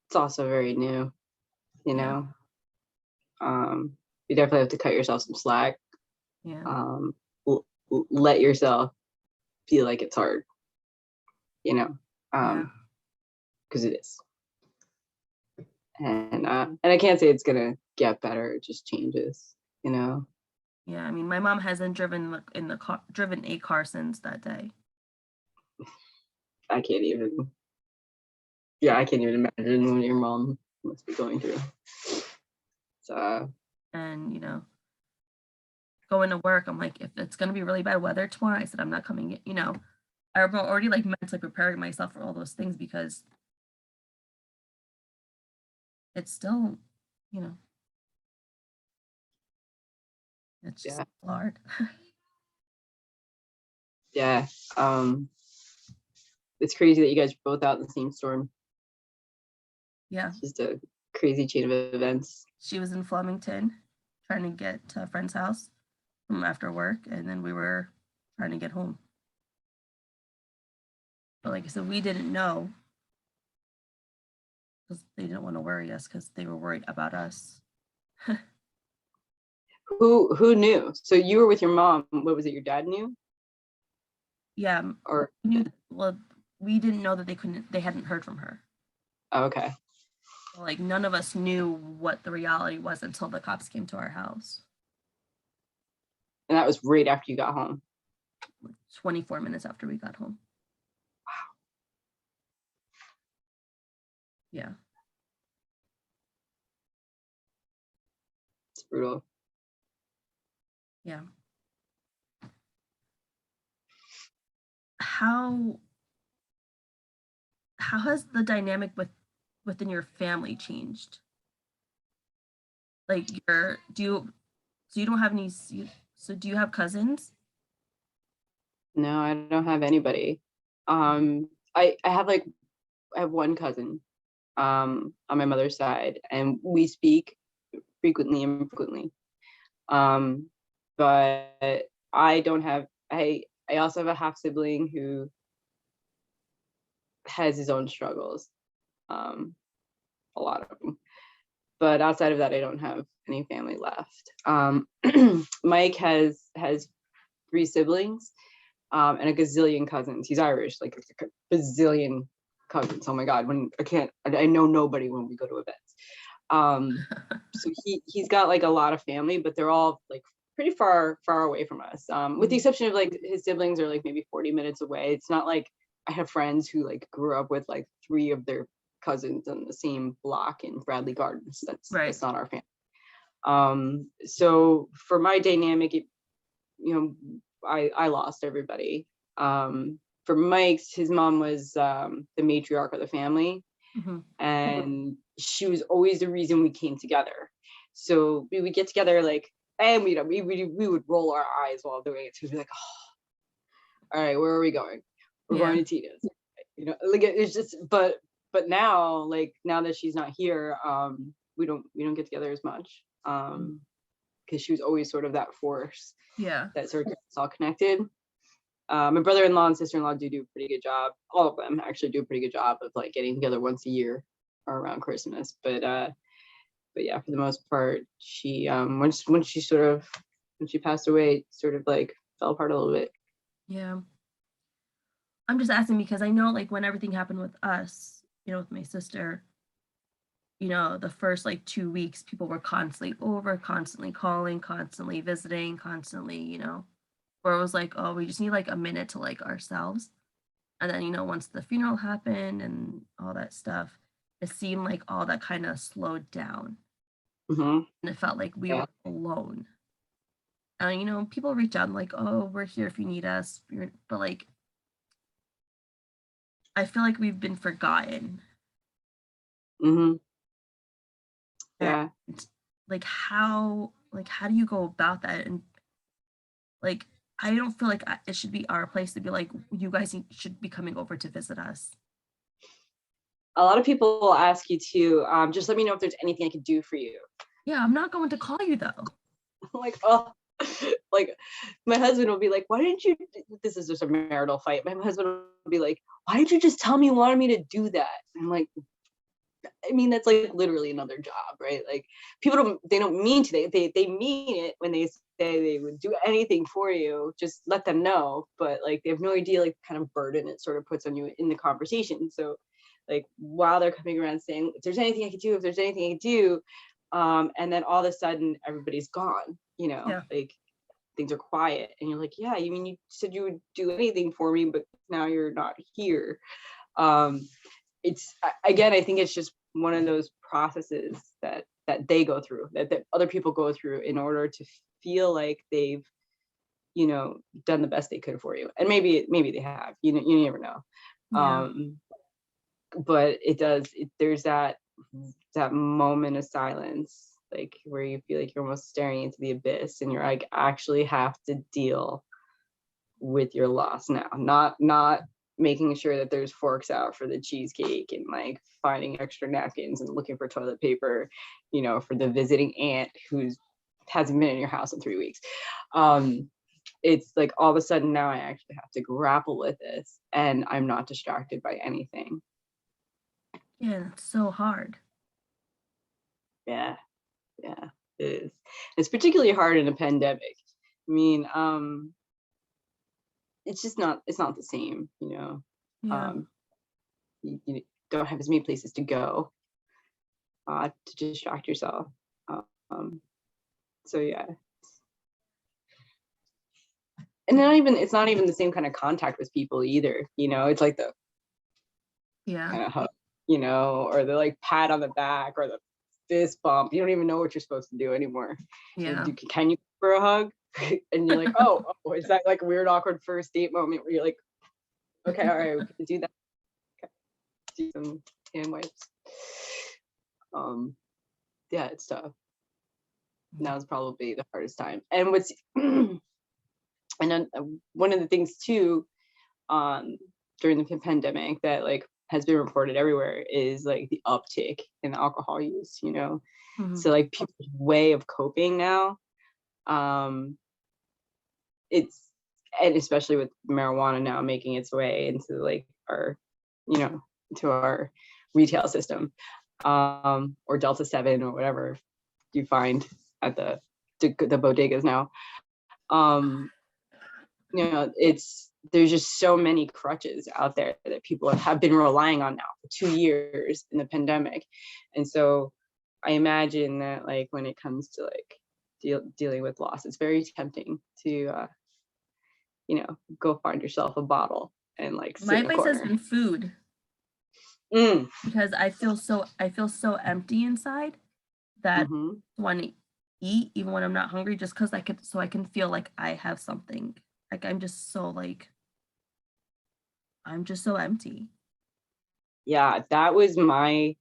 It's also very new, you Yeah. know. You definitely have to cut yourself some slack. Yeah. Let yourself feel like it's hard, Yeah. because it is. And I can't say it's gonna get better. It just changes, you know. Yeah. I mean, my mom hasn't driven a car since that day. I can't even. Yeah, I can't even imagine what your mom must be going through. So And, going to work, I'm like, if it's going to be really bad weather tomorrow, I said, I'm not coming in, I'm already like mentally preparing myself for all those things because it's still, you know, it's just yeah, hard. yeah. It's crazy that you guys are both out in the same storm. Yeah. It's just a crazy chain of events. She was in Flemington trying to get to a friend's house from after work, and then we were trying to get home. But like I said, we didn't know because they didn't want to worry us because they were worried about us. Who knew? So you were with your mom. What was it? Your dad knew? Yeah. Or We knew well, we didn't know that they hadn't heard from her. oh, okay. Like none of us knew what the reality was until the cops came to our house. And that was right after you got home. 24 minutes after we got home. Wow. Yeah. It's brutal. Yeah. How has the dynamic within your family changed? Like so you don't have any, so do you have cousins? No, I don't have anybody. I have one cousin on my mother's side, and we speak frequently and infrequently. But I don't have I also have a half sibling who has his own struggles. A lot of them. But outside of that, I don't have any family left. Mike has 3 siblings, and a gazillion cousins. He's Irish, like a bazillion cousins. Oh my God, I know nobody when we go to events. So he's got like a lot of family, but they're all like pretty far away from us. With the exception of like his siblings are like maybe 40 minutes away. It's not like I have friends who like grew up with like 3 of their cousins in the same block in Bradley Gardens. Right. That's not our family. So for my dynamic, I lost everybody. For Mike's, his mom was the matriarch of the family, and she was always the reason we came together. So we would get together like, and we would roll our eyes while doing it. So we'd be like, oh, all right, where are we going? We're going to Tina's. Like it's just, but now, like now that she's not here, we don't get together as much. Because she was always sort of that force that sort of gets us all connected. My brother-in-law and sister-in-law do a pretty good job. All of them actually do a pretty good job of like getting together once a year or around Christmas. But but yeah, for the most part, she when she passed away, it sort of like fell apart a little bit. Yeah. I'm just asking because I know like when everything happened with us, with my sister, the first like 2 weeks, people were constantly over, constantly calling, constantly visiting, constantly, where it was like, oh, we just need like a minute to like ourselves. And then, once the funeral happened and all that stuff, it seemed like all that kind of slowed down. Hmm. And it felt like we Yeah. were alone. And, people reach out and like, oh, we're here if you need us. But like, I feel like we've been forgotten. Hmm. And Yeah. how do you go about that? And like, I don't feel like it should be our place to be like, you guys should be coming over to visit us. A lot of people will ask you to just let me know if there's anything I could do for you. Yeah, I'm not going to call you though. Like, oh, like my husband will be like, why didn't you, this is just a marital fight. My husband will be like, why didn't you just tell me you wanted me to do that? And I'm like, I mean, that's like literally another job, right? Like they don't mean to, they mean it when they say they would do anything for you, just let them know. But like, they have no idea, like kind of burden it sort of puts on you in the conversation. So like, while they're coming around saying, if there's anything I could do, if there's anything I could do, and then all of a sudden everybody's gone, Yeah. like things are quiet, and you're like, yeah, you mean you said you would do anything for me, but now you're not here. It's again, I think it's just one of those processes that they go through, that other people go through in order to feel like they've done the best they could for you, and maybe they have, you never know. Yeah. But there's that moment of silence, like where you feel like you're almost staring into the abyss, and you're like, actually have to deal with your loss now, not making sure that there's forks out for the cheesecake and like finding extra napkins and looking for toilet paper, for the visiting aunt who's hasn't been in your house in 3 weeks. It's like all of a sudden now I actually have to grapple with this, and I'm not distracted by anything. Yeah, it's so hard. Yeah, yeah, it is. It's particularly hard in a pandemic. I mean, it's not the same, Yeah. um you don't have as many places to go to distract yourself. um so yeah, and it's not even the same kind of contact with people either, it's like the Yeah. kind of hug, or the like pat on the back or the fist bump. You don't even know what you're supposed to do anymore. Yeah. Can you for a hug? And you're like, oh, is that like a weird awkward first date moment where you're like, okay, all right, we can do that. Okay. Do some hand wipes. Yeah, it's tough. Now is probably the hardest time. And what's and then one of the things too, during the pandemic that like has been reported everywhere is like the uptick in alcohol use. Mhm. So like people's way of coping now, it's and especially with marijuana now making its way into like our, to our retail system, or Delta 7 or whatever you find at the bodegas now. There's just so many crutches out there that people have been relying on now for 2 years in the pandemic. And so I imagine that like when it comes to like dealing with loss, it's very tempting to go find yourself a bottle and like My sit in a advice has corner. been food Mm. because I feel so empty inside that Hmm. I want to eat even when I'm not hungry just because I can feel like I have something. Like I'm just so empty. Yeah, that was my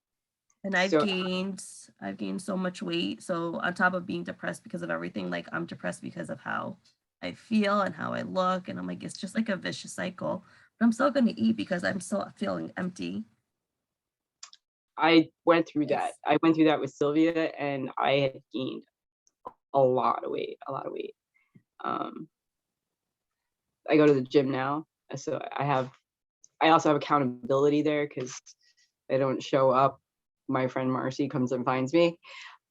And so I've gained so much weight. So on top of being depressed because of everything, like I'm depressed because of how I feel and how I look. And I'm like, it's just like a vicious cycle. But I'm still gonna eat because I'm still feeling empty. I went through that. It's I went through that with Sylvia, and I had gained a lot of weight, a lot of weight. Um, I go to the gym now, so I also have accountability there because I don't show up. My friend Marcy comes and finds me.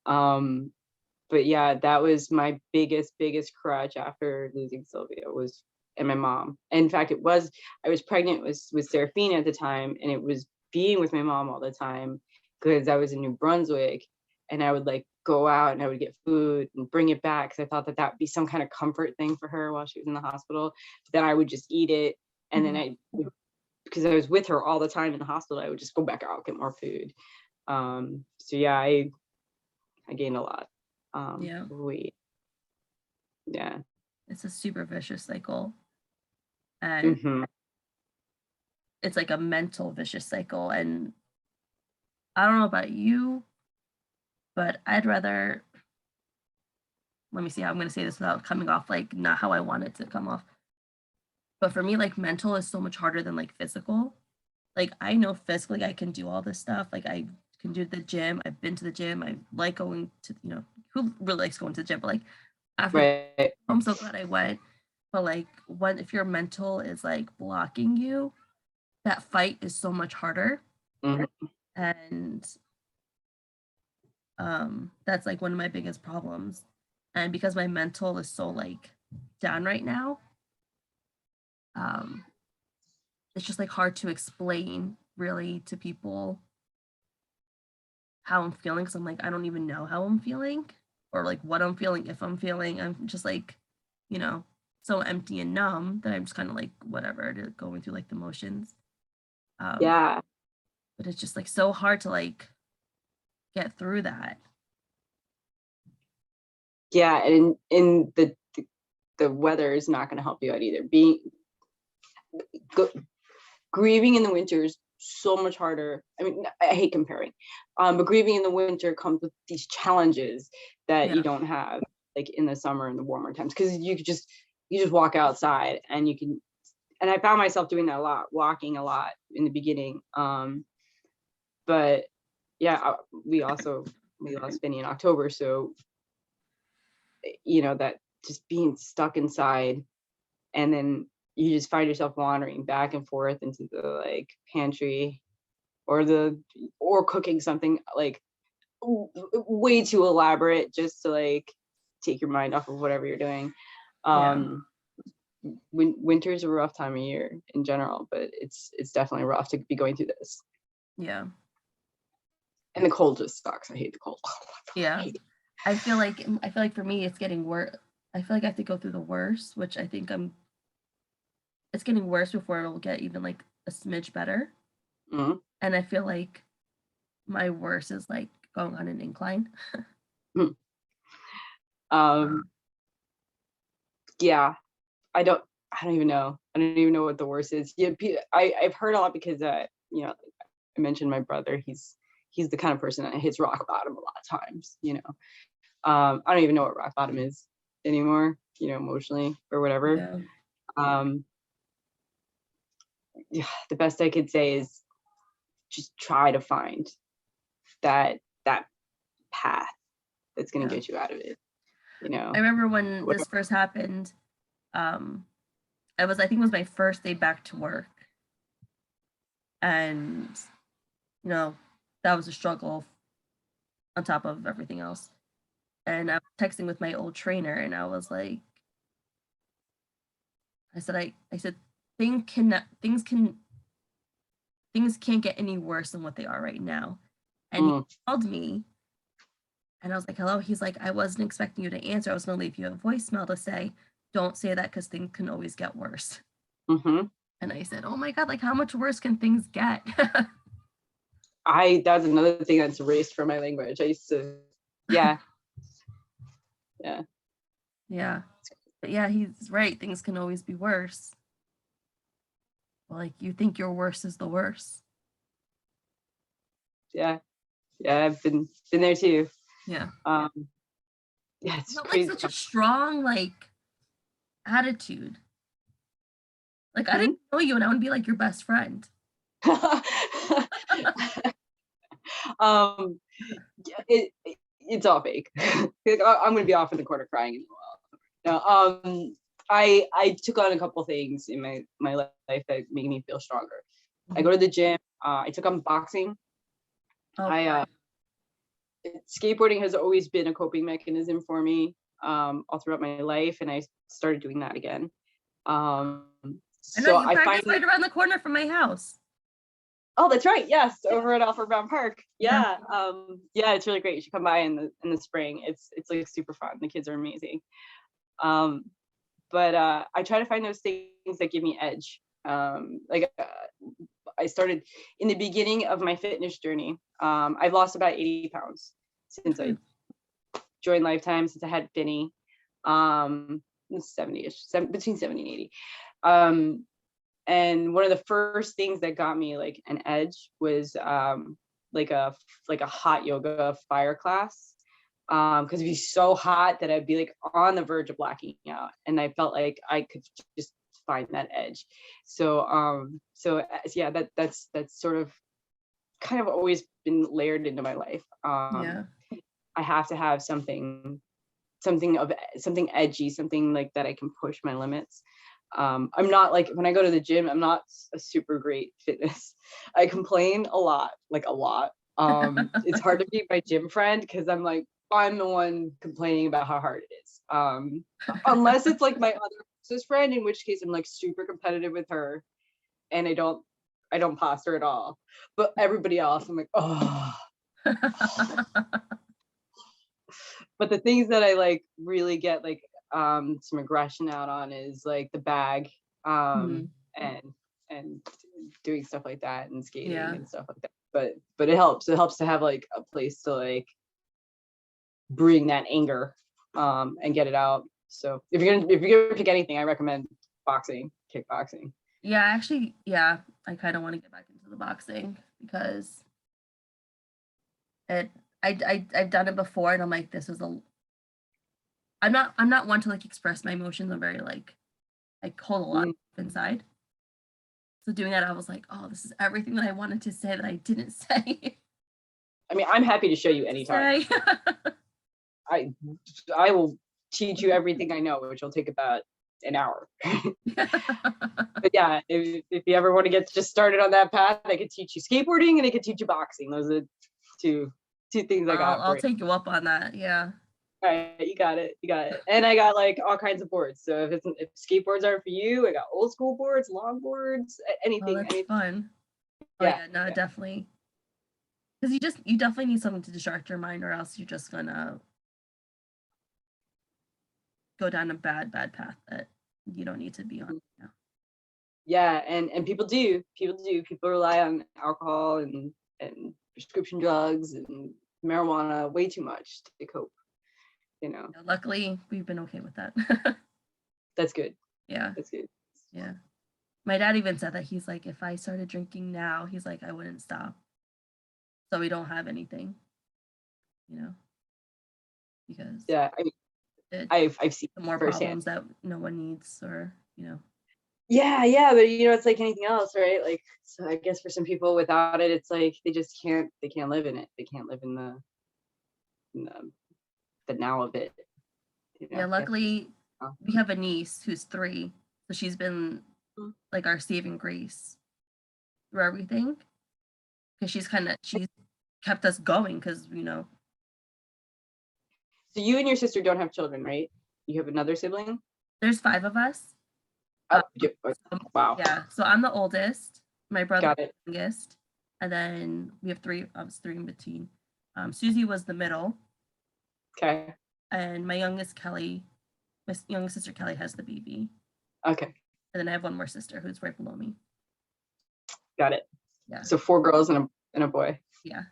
But yeah, that was my biggest crutch after losing Sylvia was, and my mom. In fact, I was pregnant with Seraphine at the time, and it was being with my mom all the time because I was in New Brunswick, and I would like go out and I would get food and bring it back because I thought that that would be some kind of comfort thing for her while she was in the hospital. But then I would just eat it, and then I would, because I was with her all the time in the hospital, I would just go back out, get more food. So yeah, I gained a lot. Yeah. Weight. Yeah. It's a super vicious cycle. And Hmm. it's like a mental vicious cycle. And I don't know about you, but I'd rather, let me see how I'm going to say this without coming off like not how I want it to come off. But for me, like mental is so much harder than like physical. Like I know physically I can do all this stuff. Like I can do the gym. I've been to the gym. I like going to, who really likes going to the gym? But like after Right. I'm so glad I went. But like when if your mental is like blocking you, that fight is so much harder. Hmm. And that's like one of my biggest problems. And because my mental is so like down right now, um, it's just like hard to explain really to people how I'm feeling. Cause I'm like, I don't even know how I'm feeling or like what I'm feeling, if I'm feeling. I'm just like, you know, so empty and numb that I'm just kind of like whatever, going through like the motions. Um, Yeah. but it's just like so hard to like get through that. Yeah. And in the weather is not going to help you out either. Go, Grieving in the winter is so much harder. I mean, I hate comparing, but grieving in the winter comes with these challenges that you Yeah. don't have like in the summer and the warmer times, because you just walk outside and you can. And I found myself doing that a lot, walking a lot in the beginning. But yeah, we lost Vinny in October, so that just being stuck inside, and then you just find yourself wandering back and forth into the like pantry or cooking something like way too elaborate just to like take your mind off of whatever you're doing. Yeah. Winter's a rough time of year in general, but it's definitely rough to be going through this. Yeah. And the cold just sucks. I hate the cold. Yeah. I feel like for me it's getting worse. I feel like I have to go through the worst, which I think it's getting worse before it'll get even like a smidge better. Mhm. And I feel like my worst is like going on an incline. Mhm. Uh, Yeah, I don't I don't even know. I don't even know what the worst is. Yeah, I've heard a lot because I mentioned my brother. He's the kind of person that hits rock bottom a lot of times. I don't even know what rock bottom is anymore. Emotionally or whatever. yeah. Um, yeah, the best I could say is just try to find that path that's going to Yeah. get you out of it. I remember when Whatever. this first happened, um, I think it was my first day back to work. And, you know, that was a struggle on top of everything else. And I was texting with my old trainer and I was like, I said, things can't get any worse than what they are right now. And he Mm, called me and I was like, hello. He's like, I wasn't expecting you to answer. I was going to leave you a voicemail to say, don't say that because things can always get worse. hmm And I said, oh my God, like how much worse can things get? that's another thing that's erased from my language. I used to, yeah, yeah, Yeah. But yeah, he's right. Things can always be worse. Well, like you think your worst is the worst. yeah, yeah. I've been there too. Yeah. Um, yeah, You it's have like crazy. such a strong like attitude. Like I Hmm? didn't know you and I would be like your best friend. um, yeah, it's all fake. I'm gonna be off in the corner crying in a while. No, I took on a couple things in my life that made me feel stronger. I Mhm. go to the gym. I took on boxing. Oh, I skateboarding has always been a coping mechanism for me, all throughout my life, and I started doing that again. Um, I know so you I find practice right around the corner from my house. Oh, that's right. Yes, over at Alfred Brown Park. Yeah. Yeah. Yeah, it's really great. You should come by in the spring. It's like super fun. The kids are amazing. Um, but I try to find those things that give me edge. I started in the beginning of my fitness journey. I've lost about 80 pounds since I joined Lifetime, since I had Finney. 70-ish, between 70 and 80. And one of the first things that got me like an edge was like a hot yoga fire class, because it'd be so hot that I'd be like on the verge of blacking out, and I felt like I could just find that edge. So yeah, that's sort of kind of always been layered into my life. Yeah. I have to have something edgy, something like that I can push my limits. I'm not like, when I go to the gym, I'm not a super great fitness. I complain a lot, like a lot. It's hard to be my gym friend because I'm like, I'm the one complaining about how hard it is. Unless it's like my other closest friend, in which case I'm like super competitive with her, and I don't pass her at all. But everybody else, I'm like, oh. But the things that I like really get like some aggression out on is like the bag, and doing stuff like that, and skating Yeah. and stuff like that. But it helps to have like a place to like bring that anger and get it out. So if you're gonna pick anything, I recommend boxing, kickboxing. Yeah, actually, yeah, I kind of want to get back into the boxing because it I've done it before and I'm like, this is a I'm not one to like express my emotions. I'm very like I hold a lot Mm. inside. So doing that, I was like, oh, this is everything that I wanted to say that I didn't say. I mean, I'm happy to show you anytime. I will teach you everything I know, which will take about an hour. But yeah, if you ever want to get just started on that path, I could teach you skateboarding and I could teach you boxing. Those are two things I got I'll for you. take you up on that. Yeah. All right, you got it. And I got like all kinds of boards. So if skateboards aren't for you, I got old school boards, long boards, Oh, anything. that's fun. Oh Yeah, yeah, no, yeah. definitely. Because you definitely need something to distract your mind, or else you're just gonna go down a bad path that you don't need to be on. Yeah. Yeah, and people rely on alcohol and prescription drugs and marijuana way too much to cope, you know. Yeah, luckily, we've been okay with that. That's good. Yeah. That's good. Yeah. My dad even said that he's like, if I started drinking now, he's like, I wouldn't stop. So we don't have anything, because Yeah, it, I've seen the more firsthand. problems that no one needs, or Yeah, but it's like anything else, right? Like, so I guess for some people without it, it's like they can't live in it. They can't live in the now of it. yeah. Luckily, we have a niece who's 3, so she's been Mhm. like our saving grace through everything, because she's kept us going, because So you and your sister don't have children, right? You have another sibling? there's 5 of us. Oh, wow. Yeah, so I'm the oldest, my brother's Got it. the youngest, and then we have 3 of us, 3 in between. Susie was the middle, Okay. and my youngest sister Kelly has the baby, Okay. and then I have one more sister who's right below me. Got it. Yeah. So 4 girls and a boy. Yeah.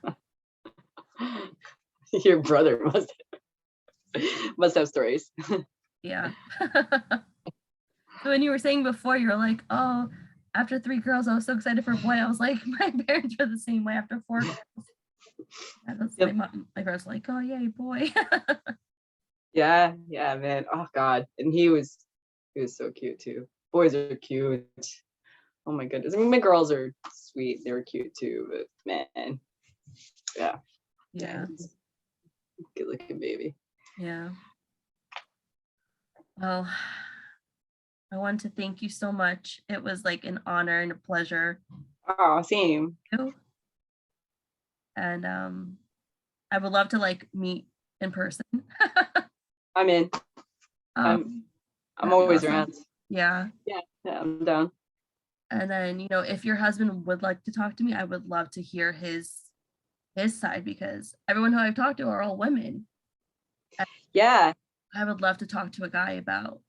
Your brother must have stories. Yeah. So when you were saying before, you're like, oh, after 3 girls, I was so excited for a boy. I was like, my parents were the same way after 4 girls. Yep. My parents were like, oh, yay, boy. Yeah, man. Oh God. And he was so cute too. Boys are cute. Oh my goodness. I mean, my girls are sweet. They were cute too, but man. Yeah. Yeah. Good looking baby. Yeah. Well, I want to thank you so much. It was like an honor and a pleasure. Oh, same. And I would love to like meet in person. I'm in. Um, I'm that'd be always awesome. around. Yeah. Yeah, I'm down. And then, you know, if your husband would like to talk to me, I would love to hear his side because everyone who I've talked to are all women. Yeah, I would love to talk to a guy about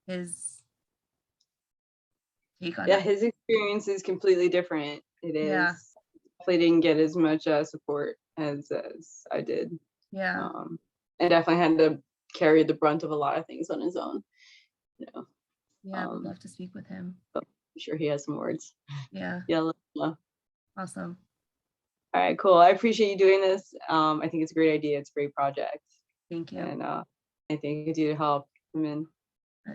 his take on yeah. it. His experience is completely different. It Yeah. is. Definitely didn't get as much support as I did. Yeah. And definitely had to carry the brunt of a lot of things on his own. You know, Yeah. I would love to speak with him. I'm sure he has some words. Yeah. Yeah. Let me know. Awesome. All right, cool. I appreciate you doing this. I think it's a great idea. It's a great project, Thank you. and I think it's you to help women.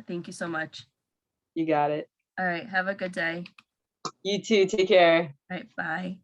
Thank you so much. You got it. All right. Have a good day. You too. Take care. All right. Bye.